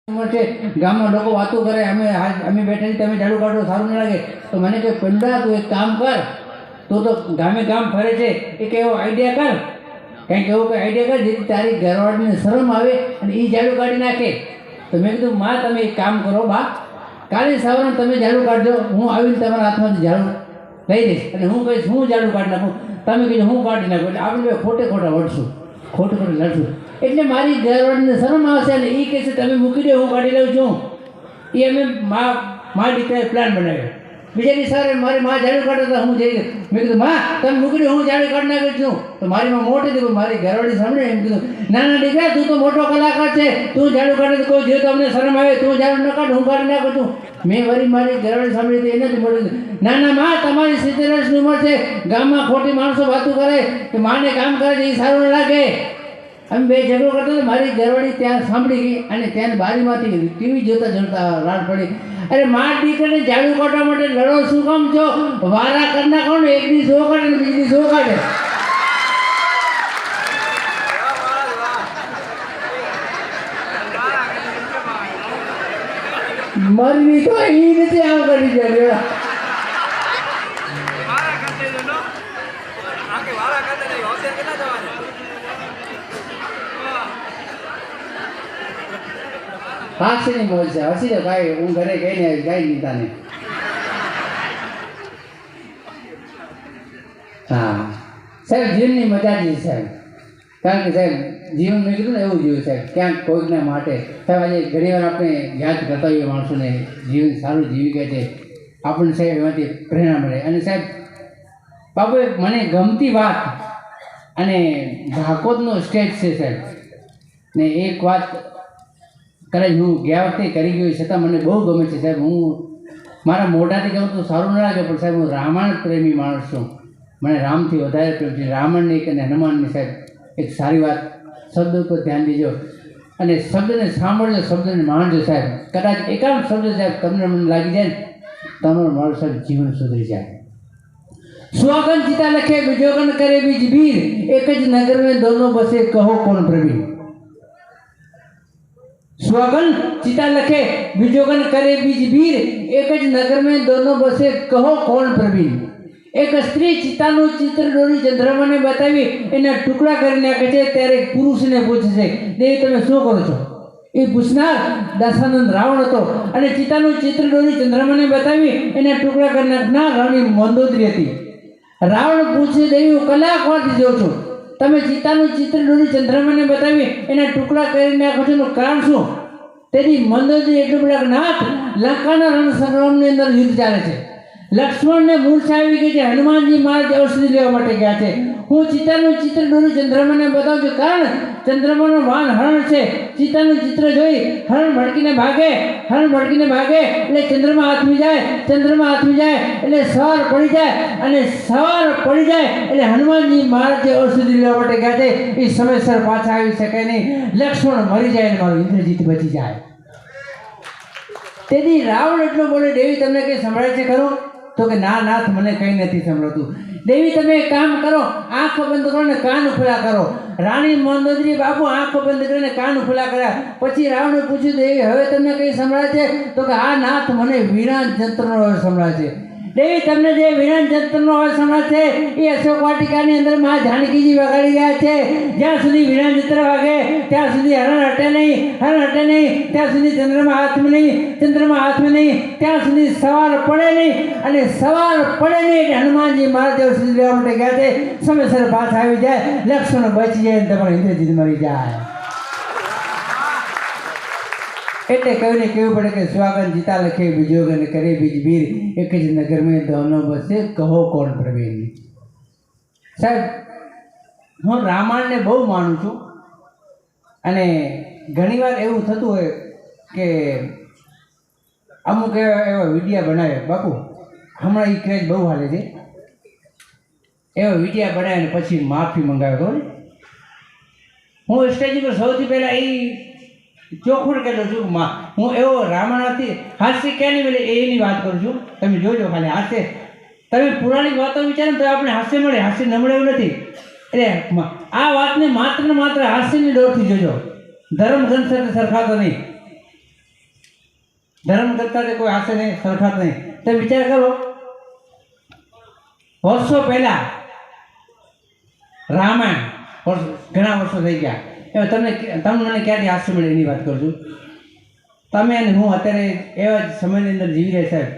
છે ગામમાં લોકો વાતો કરે, અમે બેઠા તમે ઝાડુ કાઢો સારું ન લાગે તો મને કે પેલા તું એક કામ કર, તો ગામે ગામ ફરે છે એક એવો આઈડિયા કર, કંઈક એવો કંઈ આઈડિયા કર જેથી તારી ઘરવાળીને શરમ આવે અને એ ઝાડુ કાઢી નાખે. તો મેં કીધું માં તમે એક કામ કરો બા, કાલે સવારે તમે ઝાડુ કાઢજો, હું આવીને તમારા હાથમાંથી ઝાડુ લઈ દઈશ અને હું કહીશ હું ઝાડુ કાઢી નાખું, તમે કહીશું હું કાઢી નાખું, એટલે આપણે ખોટે ખોટા વળશું, ખોટું ખોટું લડશું. એટલે મારી ઘરવાળીને શરમ આવશે અને એ કહે છે તમે મૂકી દો હું કાઢી લઉં છું. એ અમે મા દીકરાએ પ્લાન બનાવ્યો. બીજાની સારે મારી માં ઝાડુ કાઢતા હું જઈ મેં કીધું માં તમે મૂકી દો હું ઝાડુ કાઢી નાખું છું. તો મારી માં મોટી દીકરી મારી ઘરવાળી સાંભળે એમ કીધું નાના દીકરા તું તો મોટો કલાકાર છે, તું ઝાડુ કાઢે તો કોઈ જે તમને શરમ આવે, તું ઝાડુ ન કાઢ હું કાઢી નાખું છું. મેં મારી ઘરવાળી સાંભળી તો એનાથી મોટી નાના માં તમારી 70 વર્ષની ઉંમર છે, ગામમાં ખોટી માણસો વાતું કરે કે માને કામ કરે છે એ સારું ન લાગે. અમે બે ઝઘડો કરતા હતા, મારી ઘરવાળી ત્યાં સાંભળી ગઈ અને ત્યાં બારીમાંથી ટીવી જોતા જોતા રાડ પડી. અરે મા દીકરાને ઝાડુ કાઢવા માટે લડો શું કામ છો, વારા કરી નાખો ને, એકની સો કાઢે ને બીજી સો કાઢે. મરવી તો એ રીતે આમ કરી જાય હાસ્યની મોજ છે, હસી તો કાંઈ હું ઘરે કહીને કાંઈ નીતા નહીં. હા સાહેબ જીવનની મજા જ સાહેબ, કારણ કે સાહેબ જીવન મેં કીધું ને એવું જીવ સાહેબ ક્યાંક કોઈકના માટે સાહેબ આજે ઘણીવાર આપણે યાદ કરતા હોઈએ માણસોને જીવન સારું જીવી ગયા છે, આપણને સાહેબ એમાંથી પ્રેરણા મળે. અને સાહેબ બાપુ મને ગમતી વાત અને ભાકોતનો સ્ટેજ છે સાહેબ, ને એક વાત કદાચ હું ગયા વખતે કરી ગયો છતાં મને બહુ ગમે છે સાહેબ. હું મારા મોઢાથી કહું તો સારું ન લાગે પણ સાહેબ હું રામાયણ પ્રેમી માણસ છું, મને રામથી વધારે પ્રેમ છે. રાવણની અને હનુમાનની સાહેબ એક સારી વાત, શબ્દ ઉપર ધ્યાન દેજો અને શબ્દને સાંભળજો, શબ્દને માણજો સાહેબ. કદાચ એકાદ શબ્દ સાહેબ તમને મને લાગી જાય ને તમારું મારું સાહેબ જીવન સુધરી જાય. સુહાગન ચિતા લખે બીજોગન કરે બીજ વીર, એક જ નગર में दोनों बसे कहो कौन प्रवीण. सुहागन चिता लखे बीजोगन करे बीज वीर, एक જ નગર में दोनों बसे कहो कौन प्रवीण. એક સ્ત્રી ચિતાનું ચિત્ર દોરી ચંદ્રમાને બતાવી એના ટુકડા કરી નાખે છે, ત્યારે પુરુષને પૂછે છે દેવી તમે શું કરો છો. એ પૂછનાર દશાનંદ રાવણ હતો અને ચિતાનું ચિત્ર દોરી ચંદ્રમાને બતાવી એના ટુકડા કરી નાખનાર રાણી મંદોદરી હતી. રાવણ પૂછે દેવી હું કલાકવારથી જોઉં છું, તમે ચિતાનું ચિત્ર દોરી ચંદ્રમાને બતાવી એના ટુકડા કરી નાખો છો એનું કારણ શું. તેથી મંદોદરી એટલું બધા નાથ લંકાના રણ સંગ્રામની અંદર યુદ્ધ ચાલે છે, લક્ષ્મણને મૂર્છા આવી ગઈ છે, હનુમાનજી મહારાજ ઔષધિ લેવા માટે ગયા છે, હું ચિતાનું ચિત્ર દોરી ચંદ્રમાને બતાવું છું કારણ ચંદ્રમાનો વાહન હરણ છે. ચિતાનું ચિત્ર જોઈ હરણ ભડકીને ભાગે, હરણ ભડકીને ભાગે એટલે ચંદ્રમા હાથમી જાય, ચંદ્રમા હાથમી જાય એટલે સવાર પડી જાય અને સવાર પડી જાય એટલે હનુમાનજી મહારાજ જે ઔષધિ લેવા માટે ગયા છે એ સમયસર પાછા આવી શકે નહીં, લક્ષ્મણ મરી જાય અને મારું ઇન્દ્રજીત બચી જાય. તેથી રાવણ એટલો બોલે દેવી તમને કંઈ સંભળાય છે ખરું, તો કે ના નાથ મને કંઈ નથી સંભળાતું. દેવી તમે એક કામ કરો, આંખ બંધ કરો ને કાન ખુલ્લા કરો. રાણી મંદોદરી બાપુ આંખ બંધ કરીને કાન ખુલ્લા કર્યા. પછી રાવણે પૂછ્યું દેવી હવે તમને કંઈ સંભળાય છે, તો કે આ નાથ મને વીણા જંત્રનો અવાજ સંભળાય છે. દેવી તમને જે વીણા જંત્રનો અવાજ સંભળાય છે એ અશોક વાટિકાની અંદર માં જાનકીજી વગાડી રહ્યા છે. જ્યાં સુધી વીણા જંત્ર વાગે ત્યાં સુધી હરણ હટે નહીં, હરણ હટે નહીં ત્યાં સુધી ચંદ્રમા હાથમાં નહીં, ચંદ્રમા હાથમાં નહીં ત્યાં સુધી સવાર પડે નહીં અને સવાર પડે નહીં એટલે હનુમાનજી મહારાજ સુધી લેવા માટે ગયા છે, સમયસર પાછા આવી જાય, લક્ષ્મણ બચી જાય અને તમારે ઇન્દ્રજીત મરી જાય. એટલે કવિને કહેવું પડે કે સુહાગન ચિતા લખે બીજોગન કરે બીજ વીર, એક જ નગર में दोनों बसे कहो कौन प्रवीण. સાહેબ હું રામાયણને બહુ માનું છું અને ઘણીવાર એવું થતું હોય કે અમુક એવા વિડીયા બનાવે બાપુ, હમણાં એ ક્રેઝ બહુ હાલે છે, એવા વિડીયા બનાવીને પછી માફી મંગાવે. ખબર હું સ્ટેજ પર સૌથી પહેલાં એ ચોખવટ કરેલો છું, હું એવો રામાયણથી હાસ્ય ક્યાંની મળે એની વાત કરું છું. તમે જોજો ખાલી હાસ્ય, તમે પુરાણી વાતો વિચારો તો આપણે હાસ્ય મળે, હાસ્ય ન મળે એવું નથી. એટલે આ વાતને માત્ર ને માત્ર હાસ્યની દોરથી જોજો, ધર્મ ગ્રંથ સાથે સરખાતો નહીં. ધર્મ કરતા તો કોઈ આશે નહીં, સરખાત નહીં. તમે વિચાર કરો, વર્ષો પહેલા રામાયણ ઘણા વર્ષો થઈ ગયા. એમાં તમને મને ક્યાંથી હાસ્ય મળે એની વાત કરું છું. તમે અને હું અત્યારે એવા જ સમયની અંદર જીવી રહ્યા સાહેબ.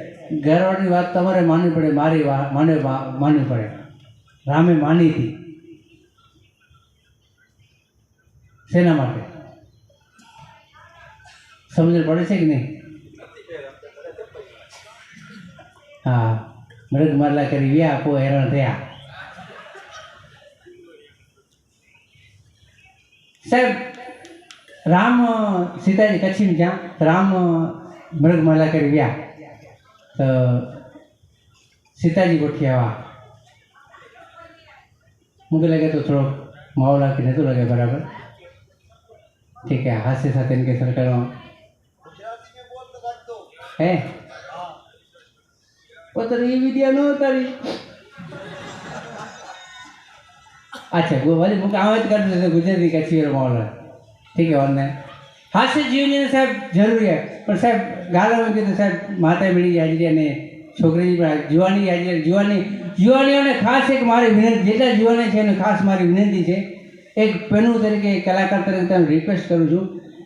ઘરવાળાની વાત તમારે માનવી પડે, મારી માનવી પડે. રામે માની હતી. શેના માટે? સમજણ પડે છે કે નહીં? હા, મૃગ મારલા કરી વ્યા આપો હેરાન થયા. સાહેબ, રામ સીતાજી કચ્છી જ્યાં રામ મૃગ મારલા કરી વ્યા તો સીતાજી ગોઠિયાવા मुझे लगे तो थोड़ा माहौल आके नहीं तो लगे बराबर. ठीक है, हास्य साथ इनके सरकार है वो तो ये वीडियो नो तारी. अच्छा वो वाली मुझे आवाज कर देते गुजराती का चीर माहौल है. ठीक है, और नहीं हास्य जीवन साहब जरूरी है. पर साहब गाला में कहते साहब माता मिली जाए ने छोकरी जुवानी યુવાનીઓને ખાસ એક મારી વિનંતી, જેટલા યુવાનો છે એને ખાસ મારી વિનંતી છે. એક પેનું તરીકે કલાકાર તરીકે તમે રિક્વેસ્ટ કરું છું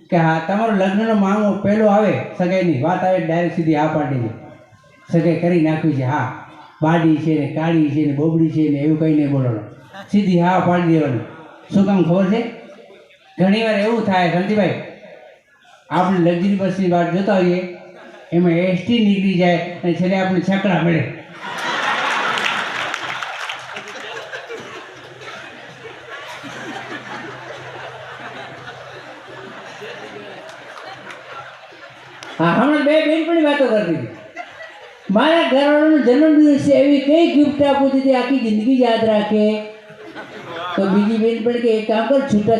કે હા, તમારો લગ્નનો માંગો પહેલો આવે, સગાઈની વાત આવે ડાયરેક્ટ સીધી હા પાડી દે. સગાઈ કરી નાખવી છે, હા બાડી છે ને કાળી છે ને બોબડી છે ને એવું કંઈ નહીં બોલવાનું, સીધી હા પાડી દેવાનું. શું કામ ખબર છે? ઘણીવાર એવું થાય શાંતિભાઈ, આપણે લક્ઝરી બસની વાત જોતા હોઈએ, એમાં એસટી નીકળી જાય અને છેલ્લે આપણે છકડા મળે. હા, હમણાં બે બેનપણી વાતો કરતી હતી. મારા ઘરવાળાનો જન્મદિવસ છે, એવી કઈ ગિફ્ટ આપું હતી આખી જિંદગી યાદ રાખે. તો બીજી બેનપણી કે એક કામ કર, છૂટા